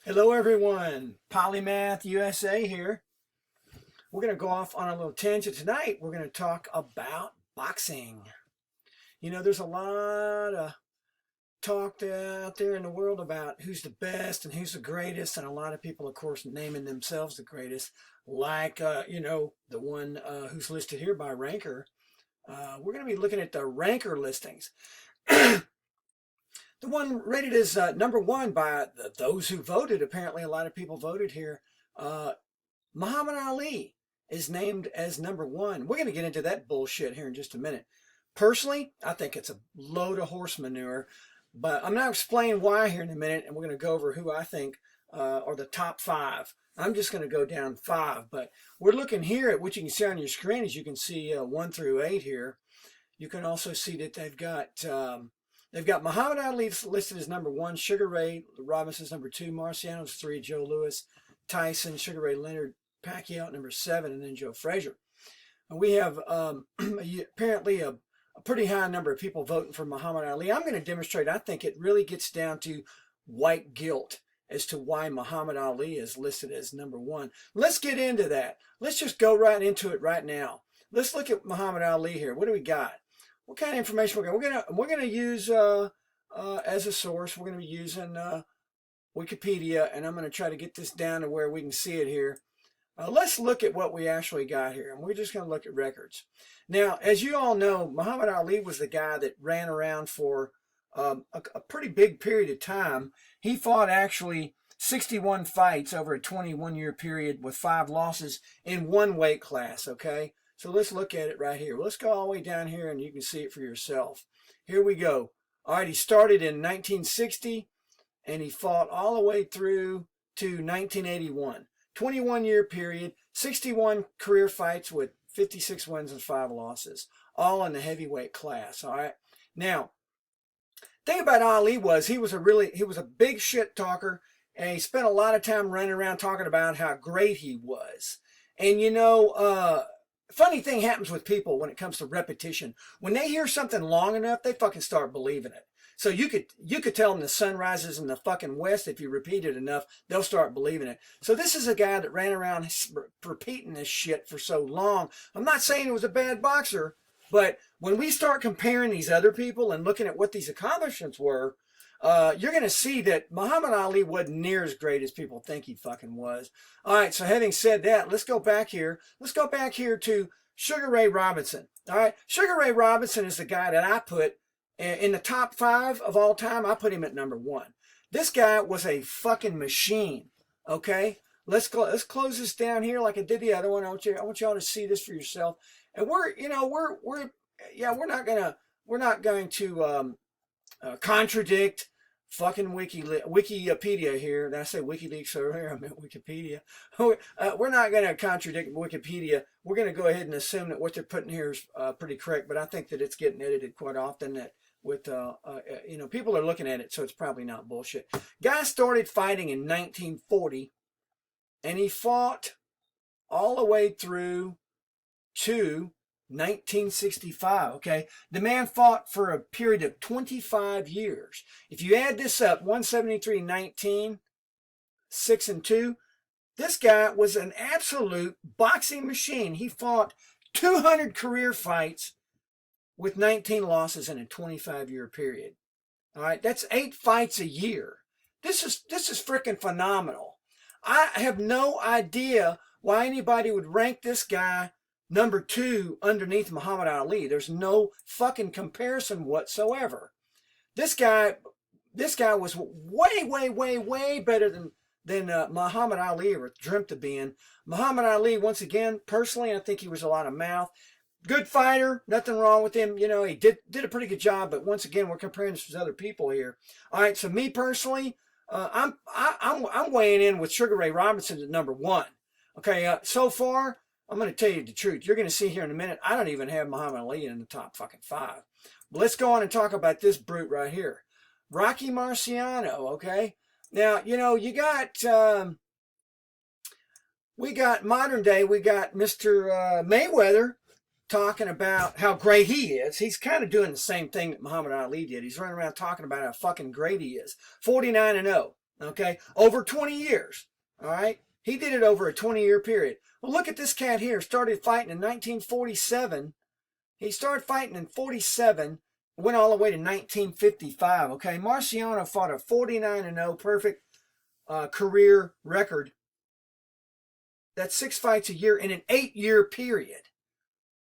Hello everyone, Polymath USA here. We're going to go off on a little tangent tonight. We're going to talk about boxing. There's a lot of talk out there in the world about who's the best and who's the greatest, and a lot of people, of course, naming themselves the greatest, like, the one who's listed here by Ranker. We're going to be looking at the Ranker listings. The one rated as number one by those who voted. Apparently, a lot of people voted here. Muhammad Ali is named as number one. We're going to get into that bullshit here in just a minute. Personally, I think it's a load of horse manure, but I'm going to explain why here in a minute, and we're going to go over who I think are the top five. I'm just going to go down five, but we're looking here at what you can see on your screen. As you can see, 1 through 8 here. You can also see that they've got Muhammad Ali listed as number one, Sugar Ray Robinson's number two, Marciano's 3, Joe Louis, Tyson, Sugar Ray Leonard, Pacquiao at number 7, and then Joe Frazier. And we have apparently a pretty high number of people voting for Muhammad Ali. I'm going to demonstrate. I think it really gets down to white guilt as to why Muhammad Ali is listed as number one. Let's get into that. Let's just go right into it right now. Let's look at Muhammad Ali here. What do we got? What kind of information we're gonna use as a source? We're gonna be using Wikipedia, and I'm gonna try to get this down to where we can see it here. Let's look at what we actually got here, and we're just gonna look at records. Now, as you all know, Muhammad Ali was the guy that ran around for a pretty big period of time. He fought actually 61 fights over a 21-year period with 5 losses in one weight class. Okay. So let's look at it right here. Let's go all the way down here and you can see it for yourself. Here we go. All right, he started in 1960 and he fought all the way through to 1981. 21-year period, 61 career fights with 56 wins and 5 losses, all in the heavyweight class. All right. Now, thing about Ali was he was a big shit talker, and he spent a lot of time running around talking about how great he was. And funny thing happens with people when it comes to repetition. When they hear something long enough, they fucking start believing it. So you could tell them the sun rises in the fucking west. If you repeat it enough, they'll start believing it. So this is a guy that ran around repeating this shit for so long. I'm not saying he was a bad boxer, but when we start comparing these other people and looking at what these accomplishments were, you're going to see that Muhammad Ali wasn't near as great as people think he fucking was. All right, so having said that, let's go back here. Let's go back here to Sugar Ray Robinson. All right, Sugar Ray Robinson is the guy that I put in the top 5 of all time. I put him at number 1. This guy was a fucking machine. Okay, let's close this down here like I did the other one. I want y'all to see this for yourself. And we're not going to contradict fucking Wikipedia here. Did I say WikiLeaks earlier? I meant Wikipedia. We're not going to contradict Wikipedia. We're going to go ahead and assume that what they're putting here is pretty correct, but I think that it's getting edited quite often, that with people are looking at it, so it's probably not bullshit. Guy started fighting in 1940, and he fought all the way through to 1965. Okay, the man fought for a period of 25 years. If you add this up, 173, 19, 6 and 2, this guy was an absolute boxing machine. He fought 200 career fights with 19 losses in a 25-year period. All right, that's 8 fights a year. This is freaking phenomenal. I have no idea why anybody would rank this guy number 2 underneath Muhammad Ali. There's no fucking comparison whatsoever. This guy was way better than Muhammad Ali ever dreamt of being. Muhammad Ali, once again, personally, I think he was a lot of mouth. Good fighter, nothing wrong with him. He did a pretty good job, but once again, we're comparing this with other people here. All right, so me personally, I'm weighing in with Sugar Ray Robinson at number 1. Okay, so far, I'm going to tell you the truth. You're going to see here in a minute, I don't even have Muhammad Ali in the top fucking 5. But let's go on and talk about this brute right here. Rocky Marciano, okay? Now, you got, we got modern day, we got Mr. Mayweather talking about how great he is. He's kind of doing the same thing that Muhammad Ali did. He's running around talking about how fucking great he is. 49-0. Okay, over 20 years. All right, he did it over a 20-year period. Well, look at this cat here. Started fighting in 1947. He started fighting in 47, went all the way to 1955. Okay, Marciano fought a 49-0 perfect career record. That's 6 fights a year in an 8-year period.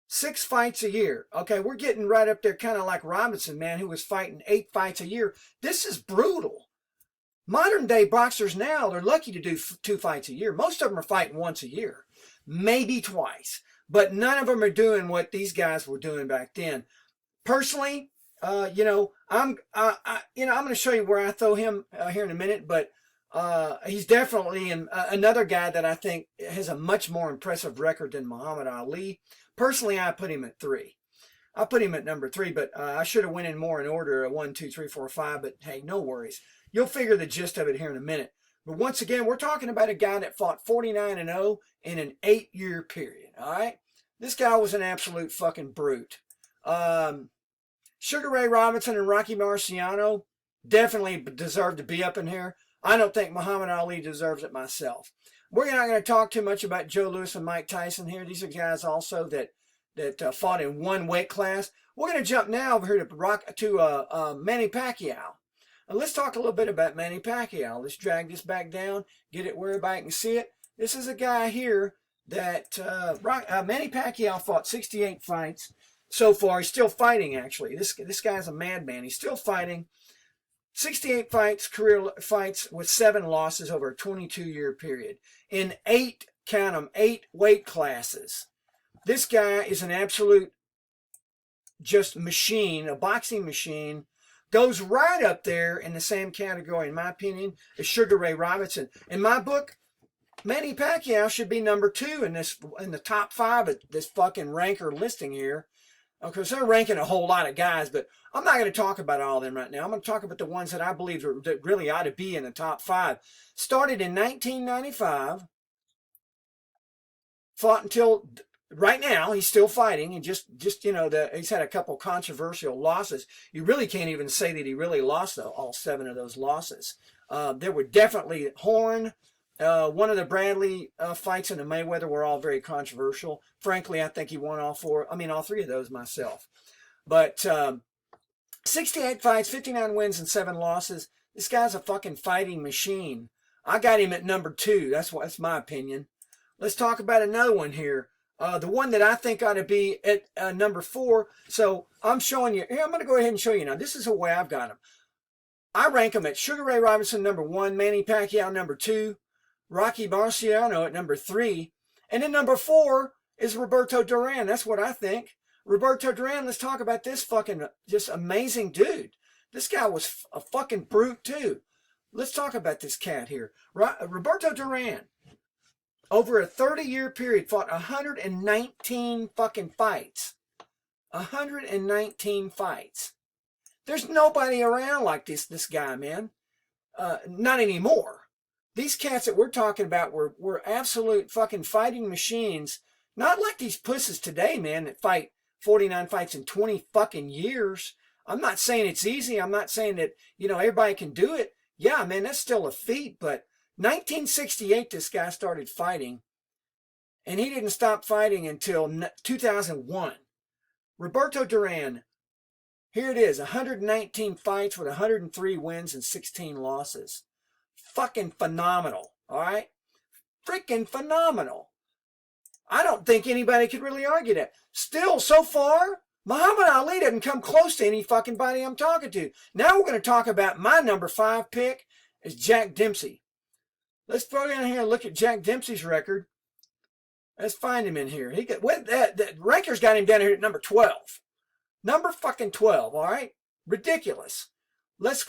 6 fights a year. Okay, we're getting right up there, kind of like Robinson, man, who was fighting 8 fights a year. This is brutal. Modern day boxers now, they're lucky to do 2 fights a year. Most of them are fighting once a year, maybe twice, but none of them are doing what these guys were doing back then. Personally, I'm going to show you where I throw him here in a minute, but he's definitely another guy that I think has a much more impressive record than Muhammad Ali. Personally, I put him at 3. I put him at number 3, but I should have went in more in order, 1, 2, 3, 4, 5, but hey, no worries. You'll figure the gist of it here in a minute. But once again, we're talking about a guy that fought 49-0 in an 8-year period, all right? This guy was an absolute fucking brute. Sugar Ray Robinson and Rocky Marciano definitely deserve to be up in here. I don't think Muhammad Ali deserves it myself. We're not going to talk too much about Joe Louis and Mike Tyson here. These are guys also that fought in one weight class. We're going to jump now over here to Manny Pacquiao. And let's talk a little bit about Manny Pacquiao. Let's drag this back down, get it where everybody can see it. This is a guy here that Manny Pacquiao fought 68 fights so far. He's still fighting, actually. This guy's a madman. He's still fighting. 68 fights, career fights with 7 losses over a 22-year period in 8 weight classes. This guy is an absolute just machine, a boxing machine. Goes right up there in the same category, in my opinion, as Sugar Ray Robinson. In my book, Manny Pacquiao should be number 2 in the top 5 of this fucking ranker listing here. Okay, so they're ranking a whole lot of guys, but I'm not going to talk about all of them right now. I'm going to talk about the ones that I believe that really ought to be in the top 5. Started in 1995, fought until right now. He's still fighting, and just he's had a couple controversial losses. You really can't even say that he really lost all 7 of those losses. There were definitely Horn. One of the Bradley fights and the Mayweather were all very controversial. Frankly, I think he won all 3 of those myself. But 68 fights, 59 wins, and 7 losses. This guy's a fucking fighting machine. I got him at number 2. That's my opinion. Let's talk about another one here. The one that I think ought to be at number 4. So I'm showing you. Here, I'm going to go ahead and show you now. This is the way I've got him. I rank him at Sugar Ray Robinson number 1, Manny Pacquiao number 2, Rocky Marciano at number 3, and then number 4 is Roberto Duran. That's what I think. Roberto Duran, let's talk about this fucking just amazing dude. This guy was a fucking brute too. Let's talk about this cat here. Roberto Duran, over a 30-year period, fought 119 fucking fights. 119 fights. There's nobody around like this guy, man. Not anymore. These cats that we're talking about were absolute fucking fighting machines. Not like these pussies today, man, that fight 49 fights in 20 fucking years. I'm not saying it's easy. I'm not saying that, everybody can do it. Yeah, man, that's still a feat. But 1968, this guy started fighting. And he didn't stop fighting until 2001. Roberto Duran, here it is, 119 fights with 103 wins and 16 losses. Fucking phenomenal, all right? Freaking phenomenal. I don't think anybody could really argue that. Still, so far, Muhammad Ali doesn't come close to any fucking body I'm talking to. Now we're going to talk about my number 5 pick is Jack Dempsey. Let's throw down here and look at Jack Dempsey's record. Let's find him in here. That ranker's got him down here at number 12. Number fucking 12, all right? Ridiculous. Let's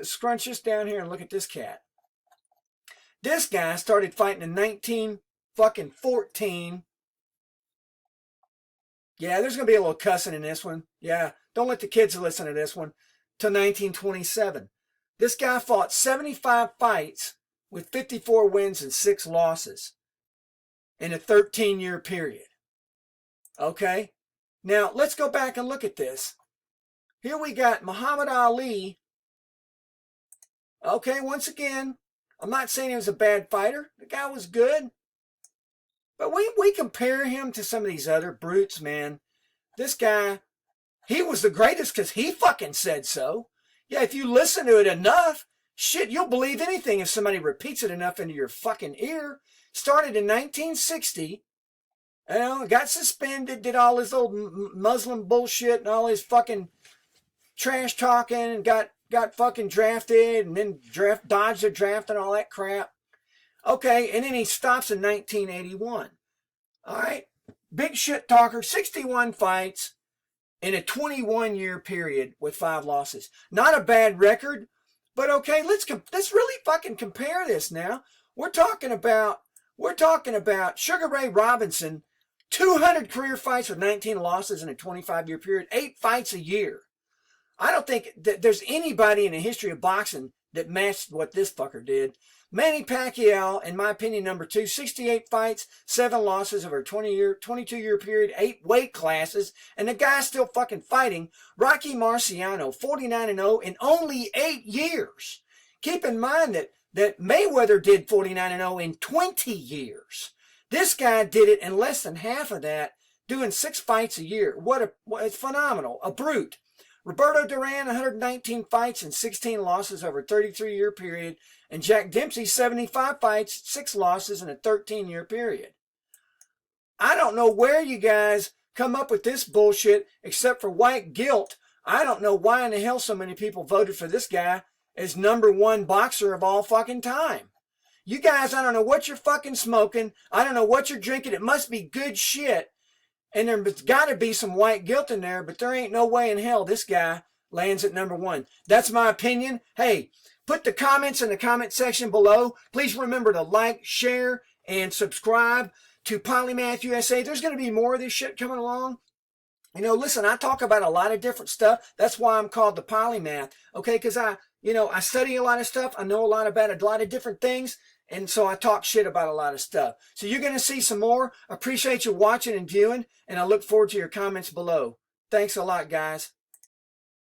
scrunch this down here and look at this cat. This guy started fighting in 1914. Yeah, there's going to be a little cussing in this one. Yeah, don't let the kids listen to this one. Till 1927. This guy fought 75 fights with 54 wins and 6 losses in a 13-year period. Okay? Now, let's go back and look at this. Here we got Muhammad Ali Okay, once again, I'm not saying he was a bad fighter. The guy was good. But we compare him to some of these other brutes, man. This guy, he was the greatest because he fucking said so. Yeah, if you listen to it enough, shit, you'll believe anything if somebody repeats it enough into your fucking ear. Started in 1960. Got suspended, did all his old Muslim bullshit and all his fucking trash talking, and got fucking drafted, and then dodged the draft and all that crap. Okay, and then he stops in 1981. All right, big shit talker, 61 fights in a 21-year period with 5 losses. Not a bad record, but okay, let's really fucking compare this now. We're talking about Sugar Ray Robinson, 200 career fights with 19 losses in a 25-year period, 8 fights a year. I don't think that there's anybody in the history of boxing that matched what this fucker did. Manny Pacquiao, in my opinion, number 2, 68 fights, 7 losses over a 22-year period, 8 weight classes, and the guy's still fucking fighting. Rocky Marciano, 49-0 in only 8 years. Keep in mind that Mayweather did 49-0 in 20 years. This guy did it in less than half of that, doing 6 fights a year. It's phenomenal. A brute. Roberto Duran, 119 fights and 16 losses over a 33-year period. And Jack Dempsey, 75 fights, 6 losses in a 13-year period. I don't know where you guys come up with this bullshit except for white guilt. I don't know why in the hell so many people voted for this guy as number 1 boxer of all fucking time. You guys, I don't know what you're fucking smoking. I don't know what you're drinking. It must be good shit. And there's got to be some white guilt in there, but there ain't no way in hell this guy lands at number 1. That's my opinion. Hey, put the comments in the comment section below. Please remember to like, share, and subscribe to Polymath USA. There's going to be more of this shit coming along. Listen, I talk about a lot of different stuff. That's why I'm called the Polymath, okay? Because I study a lot of stuff. I know a lot about a lot of different things. And so I talk shit about a lot of stuff. So you're going to see some more. Appreciate you watching and viewing. And I look forward to your comments below. Thanks a lot, guys.